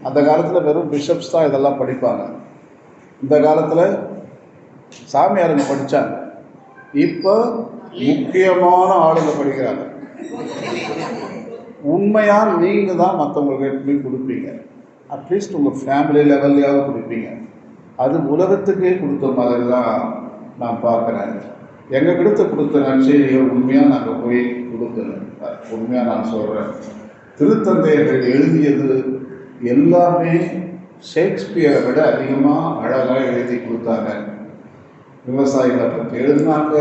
அந்த காலத்தில் வெறும் பிஷப்ஸ் தான் இதெல்லாம் படிப்பாங்க. இந்த காலத்தில் சாமியாருங்க படித்தாங்க. இப்போ முக்கியமான ஆளுங்க படிக்கிறாங்க. உண்மையாக நீங்கள் தான் மற்றவங்களுக்கு எப்படி கொடுப்பீங்க, அட்லீஸ்ட் உங்கள் ஃபேமிலி லெவல்லையாவது கொடுப்பீங்க. அது உலகத்துக்கே கொடுத்த மாதிரி தான் நான் பார்க்குறேன். எங்கள் கொடுத்த நற்செய்திகள் உண்மையாக நாங்கள் போய் கொடுக்கணும். உண்மையாக நான் சொல்கிறேன், திருத்தந்தையர்கள் எழுதியது எல்லாமே ஷேக்ஸ்பியரை விட அதிகமாக அழகாக எழுதி கொடுத்தாங்க. விவசாயிகளை பற்றி எழுதினாங்க,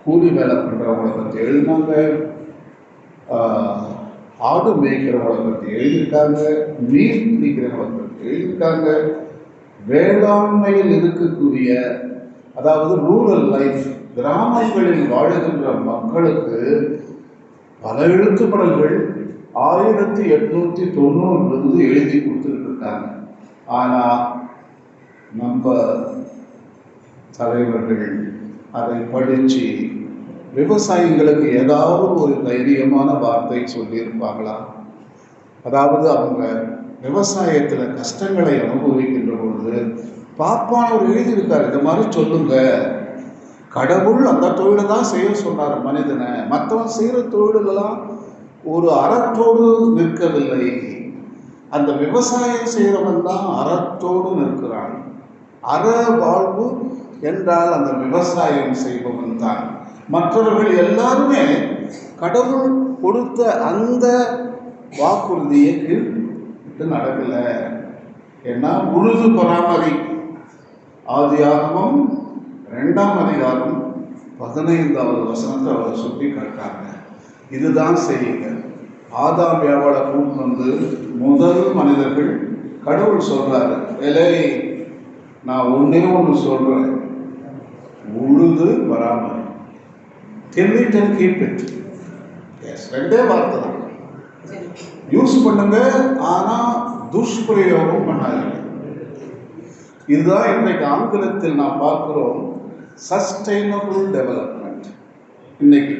கூலி வேலை பண்ணுறவங்களை பற்றி எழுதினாங்க, ஆடு மேய்க்கிறவங்களை பற்றி எழுதியிருக்காங்க, மீன் பிடிக்கிறவங்களை பற்றி எழுதியிருக்காங்க, வேளாண்மையில் இருக்கக்கூடிய, அதாவது ரூரல் லைஃப், கிராமங்களில் வாழுகின்ற மக்களுக்கு பல எழுத்துப்படல்கள் 1890 எழுதி கொடுத்துருக்காங்க. ஆனால் நம்ம தலைவர்கள் அதை படித்து விவசாயிகளுக்கு ஏதாவது ஒரு தைரியமான வார்த்தை சொல்லியிருப்பாங்களா? அதாவது அவங்க விவசாயத்தில் கஷ்டங்களை அனுபவிக்கின்ற பொழுது பாப்பானவர் எழுதியிருக்காரு, இந்த மாதிரி சொல்லுங்க, கடவுள் அந்த தொழிலை தான் செய்ய சொன்னார் மனிதனை, மற்றவன் செய்கிற தொழிலெல்லாம் ஒரு அறத்தோடு நிற்கவில்லை, அந்த விவசாயம் செய்கிறவன் தான் அறத்தோடு நிற்கிறான். அற வாழ்வு என்றால் அந்த விவசாயம் செய்பவன் தான். மற்றவர்கள் எல்லாருமே கடவுள் கொடுத்த அந்த வாக்குறுதியை கீழ்ட்டு நடக்கலை. ஏன்னா உழுது பராமரி, ஆதியாகமம் 2ஆம் அதிகாரம் 15வது வசனத்தை அவர் சுட்டி காட்டாங்க. இதுதான் செய்யுங்க. ஆதாம் ஏவாளை கூட்டு வந்து முதல் மனிதர்கள் கடவுள் சொல்றாரு, வேலை நான் ஒன்னே ஒன்று சொல்றேன், உழுது பராமரி, till it and keep it. Yes, 2 வார்த்தை தான் யூஸ் பண்ணுங்க, ஆனால் துஷ்பிரயோகம் பண்ணாதீங்க. இதுதான் இன்றைக்கு ஆங்கிலத்தில் நாம் பார்க்கிறோம் சஸ்டைனபிள் டெவலப்மெண்ட். இன்னைக்கு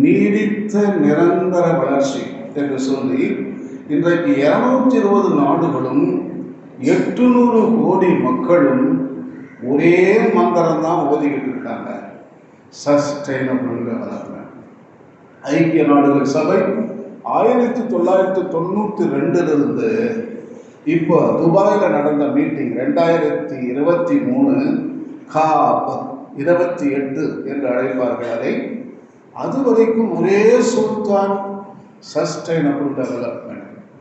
நீடித்த நிரந்தர வளர்ச்சி என்று சொல்லி இன்றைக்கு 220 நாடுகளும் 800 கோடி மக்களும் ஒரே மந்திரம் தான் ஓதிக்கிட்டு இருக்காங்க, சஸ்டைனபிள் டெவலப்மெண்ட். ஐக்கிய நாடுகள் சபை 1992 இப்போ துபாயில் நடந்த மீட்டிங் 2023 காப் 28 என்று அழைப்பார்கள் அதை. அதுவரைக்கும் ஒரே சொல் தான் சஸ்டைனபிள் டெவலப்மெண்ட்.